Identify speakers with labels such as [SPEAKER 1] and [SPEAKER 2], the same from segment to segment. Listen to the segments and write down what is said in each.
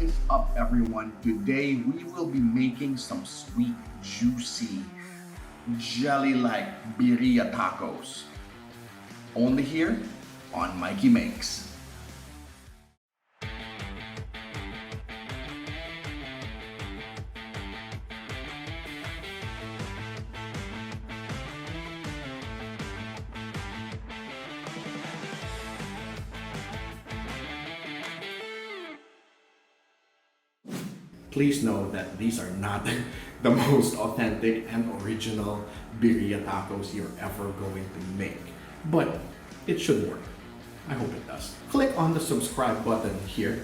[SPEAKER 1] is up, everyone? Today we will be making some sweet, juicy, jelly-like birria tacos. Only here on Mikey Makes. Please know that these are not the most authentic and original birria tacos you're ever going to make. But it should work. I hope it does. Click on the subscribe button here,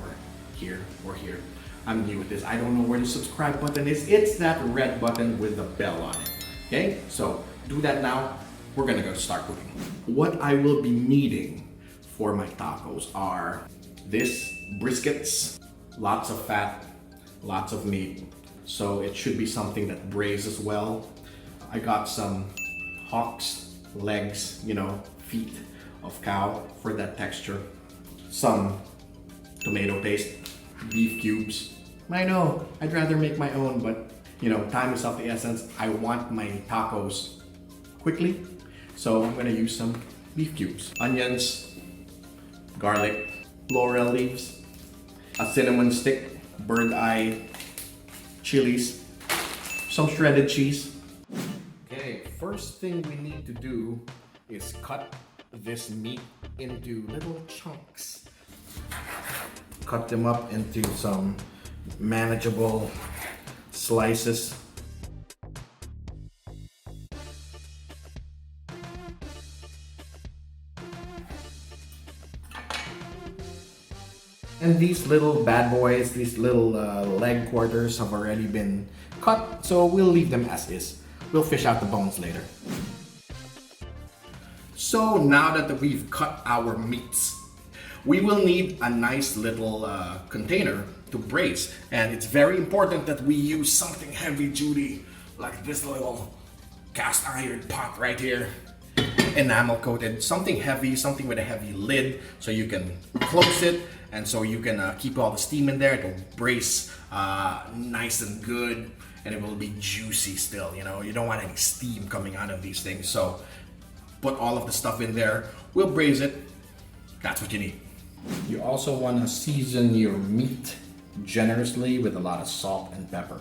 [SPEAKER 1] or here, or here. I'm new with this. I don't know where the subscribe button is. It's that red button with the bell on it. Okay, so do that now. We're gonna go start cooking. What I will be needing for my tacos are this briskets, lots of fat, lots of meat. So it should be something that braises well. I got some hocks, legs, feet of cow for that texture. Some tomato paste, beef cubes. I know, I'd rather make my own, but time is of the essence. I want my tacos quickly, so I'm gonna use some beef cubes. Onions, garlic, laurel leaves, a cinnamon stick, bird eye, chilies, some shredded cheese. Okay, first thing we need to do is cut this meat into little chunks. Cut them up into some manageable slices. And these little bad boys, these little leg quarters have already been cut, so we'll leave them as is. We'll fish out the bones later. So now that we've cut our meats, we will need a nice little container to braise. And it's very important that we use something heavy duty, like this little cast iron pot right here. Enamel coated, something heavy, something with a heavy lid, so you can close it and so you can keep all the steam in there. It will brace nice and good, and it will be juicy still. You don't want any steam coming out of these things, so put all of the stuff in there. We'll braise it. That's what you need. You also want to season your meat generously with a lot of salt and pepper.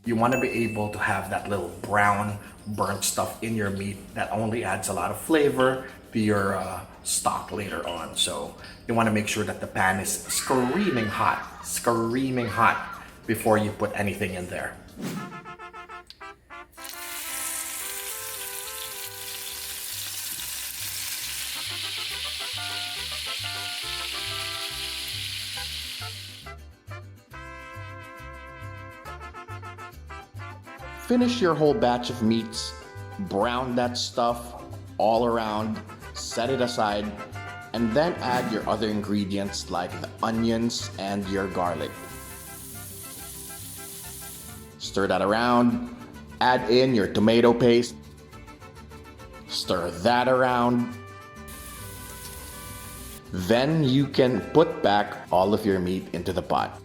[SPEAKER 1] You want to be able to have that little brown burnt stuff in your meat that only adds a lot of flavor to your stock later on. So you want to make sure that the pan is screaming hot before you put anything in there. Finish your whole batch of meats, brown that stuff all around, set it aside, and then add your other ingredients like the onions and your garlic. Stir that around, add in your tomato paste, stir that around. Then you can put back all of your meat into the pot.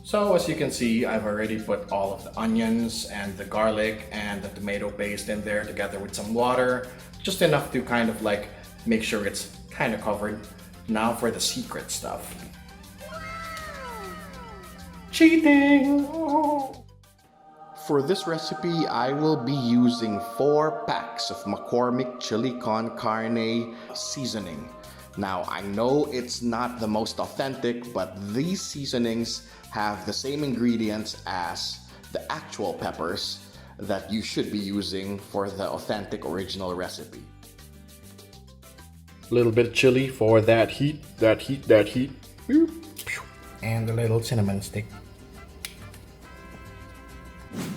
[SPEAKER 1] So as you can see, I've already put all of the onions and the garlic and the tomato paste in there together with some water, just enough to kind of like make sure it's kind of covered. Now for the secret stuff. Cheating! For this recipe, I will be using 4 packs of McCormick Chili Con Carne seasoning. Now, I know it's not the most authentic, but these seasonings have the same ingredients as the actual peppers that you should be using for the authentic original recipe. A little bit of chili for that heat. And a little cinnamon stick.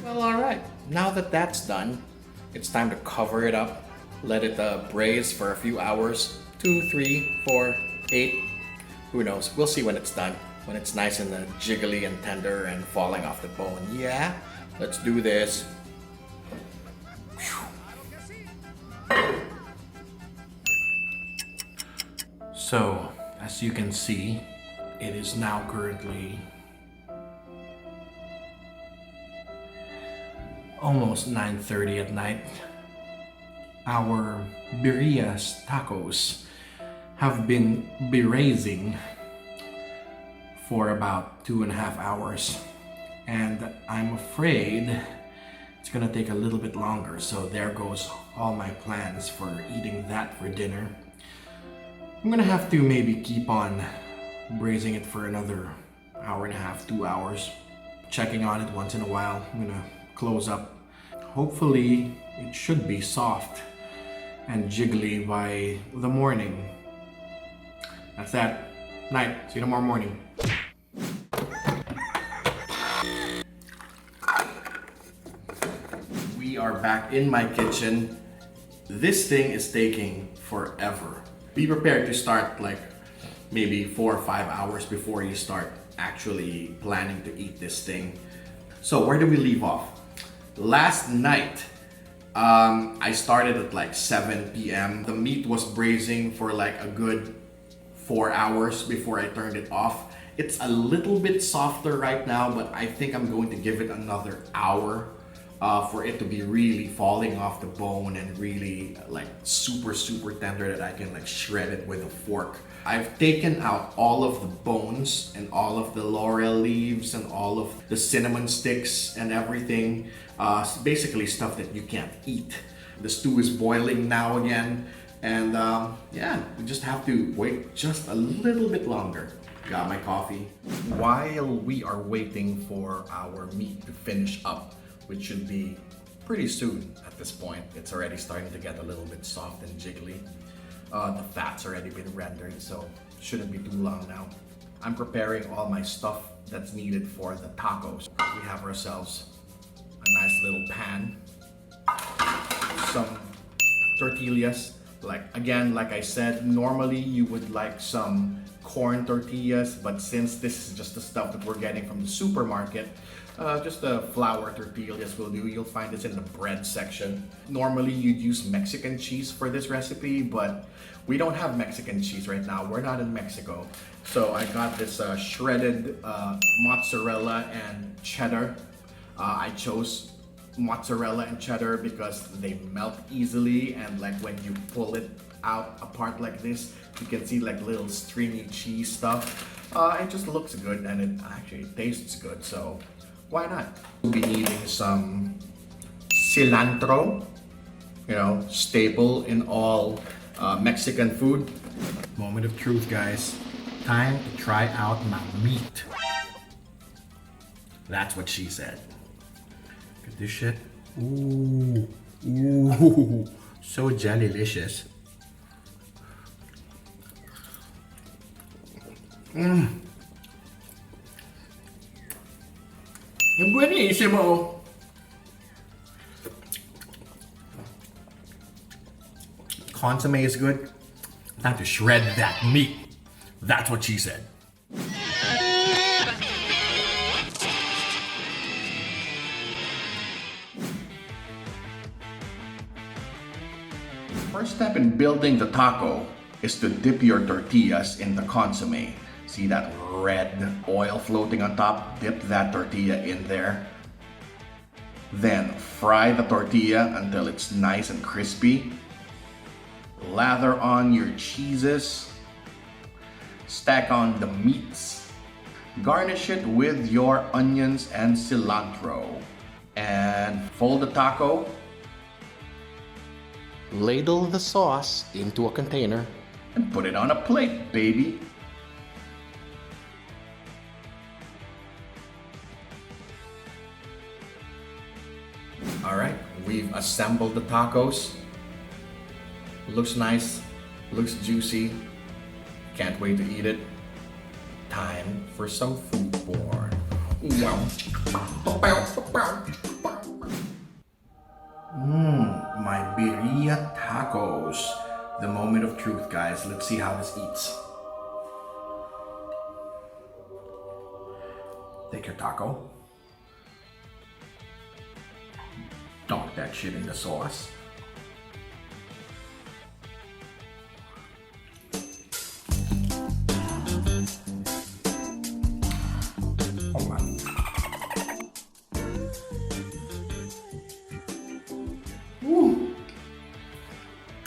[SPEAKER 1] Well, alright. Now that that's done, it's time to cover it up. Let it braise for a few hours. 2, 3, 4, 8. Who knows? We'll see when it's done. When it's nice and jiggly and tender and falling off the bone. Yeah? Let's do this. So, as you can see, it is now currently almost 9:30 at night. Our Birria Tacos have been braising for about 2.5 hours, and I'm afraid it's gonna take a little bit longer, so there goes all my plans for eating that for dinner. I'm gonna have to maybe keep on braising it for another hour and a half, 2 hours, checking on it once in a while. I'm gonna close up. Hopefully it should be soft and jiggly by the morning. That's that. Night. See you tomorrow morning. We are back in my kitchen. This thing is taking forever. Be prepared to start like maybe 4 or 5 hours before you start actually planning to eat this thing. So where do we leave off? Last night, I started at like 7 p.m. The meat was braising for like a good 4 hours before I turned it off. It's a little bit softer right now, but I think I'm going to give it another hour for it to be really falling off the bone and really like super tender that I can like shred it with a fork. I've taken out all of the bones and all of the laurel leaves and all of the cinnamon sticks and everything. Basically stuff that you can't eat. The stew is boiling now again, and yeah, we just have to wait just a little bit longer. Got my coffee. While we are waiting for our meat to finish up, which should be pretty soon at this point. It's already starting to get a little bit soft and jiggly. The fat's already been rendered, so shouldn't be too long now. I'm preparing all my stuff that's needed for the tacos. We have ourselves a nice little pan, some tortillas. Like I said, normally you would like some corn tortillas, but since this is just the stuff that we're getting from the supermarket, just the flour tortillas will do. You'll find this in the bread section. Normally you'd use Mexican cheese for this recipe, but we don't have Mexican cheese right now. We're not in Mexico. So I got this shredded mozzarella and cheddar. I chose mozzarella and cheddar because they melt easily, and like when you pull it out apart like this, you can see like little stringy cheese stuff. It just looks good and it actually tastes good, so why not? We'll be needing some cilantro, you know, staple in all Mexican food. Moment of truth, guys. Time to try out my meat. That's what she said. Look at this shit. Ooh, ooh, so jellylicious. Buenissimo. Consomme is good. Time to shred that meat. That's what she said. First step in building the taco is to dip your tortillas in the consomme. See that red oil floating on top? Dip that tortilla in there. Then fry the tortilla until it's nice and crispy. Lather on your cheeses. Stack on the meats. Garnish it with your onions and cilantro. And fold the taco. Ladle the sauce into a container and put it on a plate, baby. All right, we've assembled the tacos. Looks nice, looks juicy. Can't wait to eat it. Time for some food porn. My Birria Tacos. The moment of truth, guys. Let's see how this eats. Take your taco. Dunk that shit in the sauce.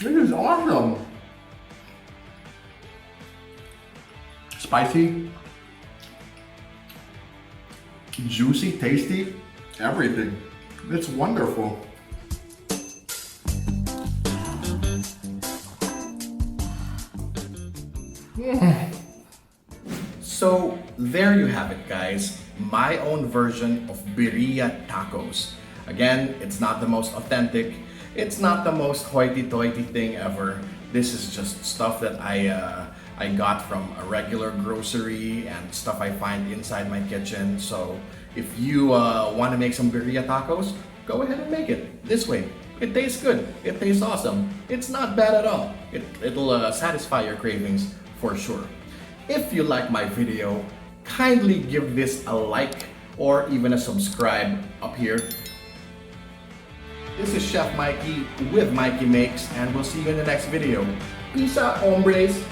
[SPEAKER 1] This is awesome. Spicy, juicy, tasty, everything. It's wonderful. So there you have it, guys. My own version of Birria Tacos. Again, it's not the most authentic. It's not the most hoity-toity thing ever. This is just stuff that I got from a regular grocery and stuff I find inside my kitchen. So if you want to make some birria tacos, go ahead and make it this way. It tastes good. It tastes awesome. It's not bad at all. It'll satisfy your cravings for sure. If you like my video, kindly give this a like or even a subscribe up here. This is Chef Mikey with Mikey Makes, and we'll see you in the next video. Peace out, hombres!